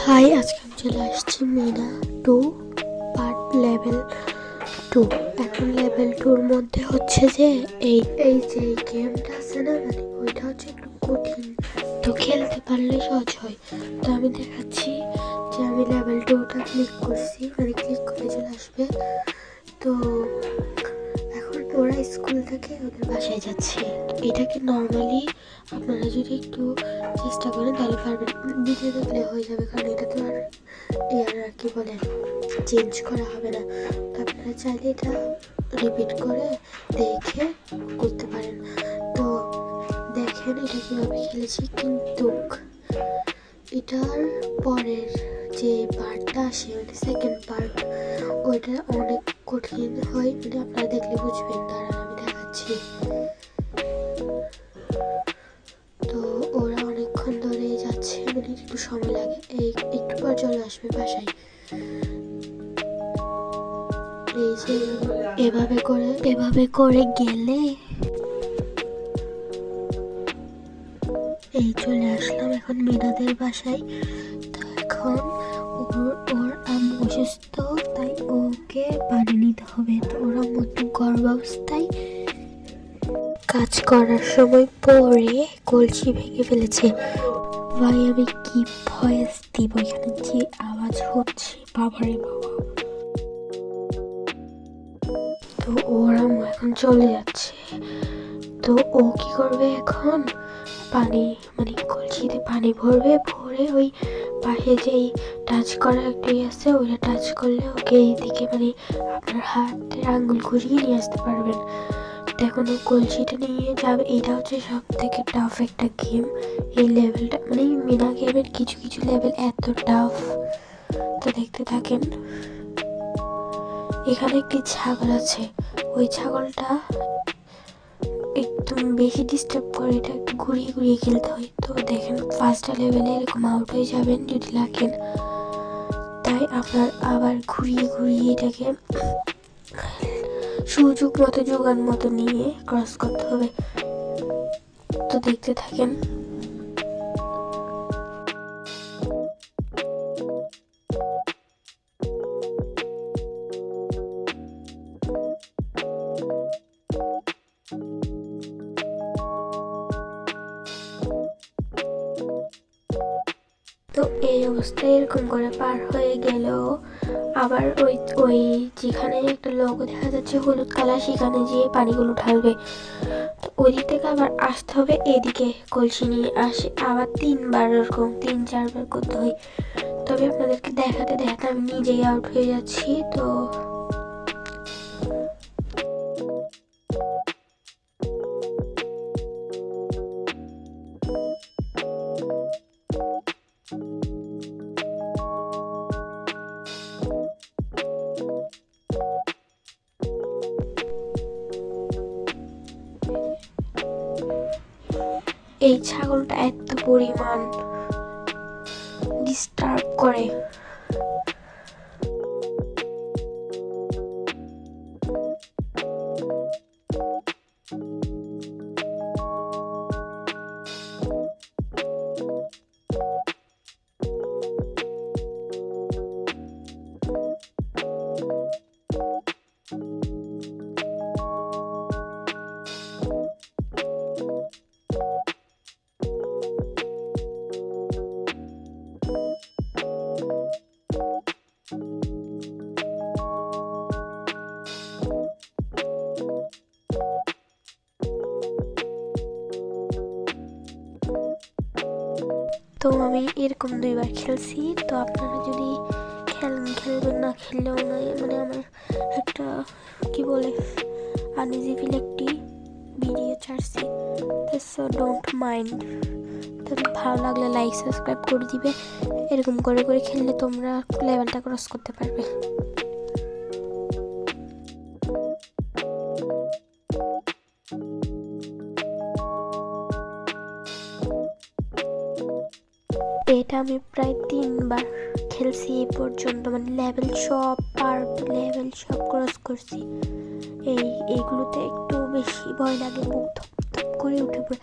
High, আজকে আমি চলে আসছি মিনা 2 পার্ট লেভেল 2। এখন লেভেল 2-র মধ্যে হচ্ছে যে এই যে গেমটা আছে না, মানে ওইটা হচ্ছে একটু কঠিন, তো খেলতে পারলে সহজ হয়। তো আমি দেখাচ্ছি যে আমি লেভেল 2টা ক্লিক করছি, মানে ক্লিক করে চলে আসবে। তো এখন ওরা স্কুল থেকে ওদের বাসায় যাচ্ছে। এটাকে নর্মালি আপনারা যদি একটু চেষ্টা করেন তাহলে পারবেন, ভিডিও দেখলে হয়ে যাবে, কারণ এটা তো আর কি বলে চেঞ্জ করা হবে না। তো আপনারা চাইলে এটা রিপিট করে দেখে করতে পারেন। তো দেখেন এটা কীভাবে খেলেছি, কিন্তু এটার পরের যে পার্টটা আসে, মানে সেকেন্ড পার্ট, ওইটা অনেক কঠিন হয়, মানে আপনারা দেখলে বুঝবেন। দাঁড়ান আমি দেখাচ্ছি। তো ওরা অনেকক্ষণ ধরে যাচ্ছে, মানে একটু সময় লাগে, এই একটু পর চলে আসবে বাসায়। এই যে এভাবে করে গেলে এই চলে আসলাম এখন মিনাদের বাসায়। তো এখন ওর আম্মু অসুস্থ, তাই ওকে পানি নিতে হবে। তো ওরা মতো গর্ভাবস্থায় কাজ করার সময় পরে কলসি ভেঙে ফেলেছে। ভাই আমি কি ভয়েস দিব, এখানে যে আওয়াজ হচ্ছে বাবারে বাবা। তো ওর আম্মু এখন চলে যাচ্ছে। তো ও কি করবে এখন, পানি মানে কলসিতে পানি ভরবে, ভরে ওই পাশে যেই টাচ করা একটা আছে ওইটা টাচ করলে ওকে এইদিকে মানে আপনার হাতের আঙ্গুল ঘুরিয়ে নিয়ে আসতে পারবেন। এখন ও কলসিটা নিয়ে যাবে। এটা হচ্ছে সব থেকে টাফ একটা গেম এই লেভেলটা, মানে মিনা গেমের কিছু কিছু লেভেল এত টাফ। তো দেখতে থাকেন। এখানে একটি ছাগল আছে, ওই ছাগলটা একদম বেশি ডিস্টার্ব করে, এটা একটু ঘুরিয়ে ঘুরিয়ে খেলতে হয়। তো দেখেন ফার্স্ট লেভেলে এরকম আউট হয়ে যাবেন যদি লাগেন, তাই আপনার আবার ঘুরিয়ে ঘুরিয়ে এটাকে সুযোগ মতো যোগান মতো নিয়ে ক্রস করতে হবে। তো দেখতে থাকেন। তো এই অবস্থায় এরকম করে পার হয়ে গেল। আবার ওই ওই যেখানে একটা লোগো দেখা যাচ্ছে হলুদ কালার, সেখানে যেয়ে পানিগুলো ঢালবে। তো ওই দিক থেকে আবার আসতে হবে, এদিকে কলসি নিয়ে আসে আবার 3বার, এরকম 3-4বার করতে হয়। তবে আপনাদেরকে দেখাতে দেখাতে আমি নিজেই আউট হয়ে যাচ্ছি। তো এই ছাগলটা এত পরিমাণ ডিস্টার্ব করে। তো আমি এরকম 2বার খেলছি। তো আপনারা যদি খেলবেন, না খেললেও নাই, মানে আমার একটা কি বলে আনইজি ফিল একটি ভিডিও ছাড়ছি, সো ডোন্ট মাইন্ড। তো ভালো লাগলে লাইক সাবস্ক্রাইব করে দিবে। এরকম করে করে খেললে তোমরা লেভেলটা ক্রস করতে পারবে। এটা আমি প্রায় 3বার খেলছি এই পর্যন্ত, মানে লেভেল সব লেভেল সব ক্রস করছি। এইগুলোতে একটু বেশি ভয় লাগে, বুক ধপ ধপ করে উঠে পড়ে।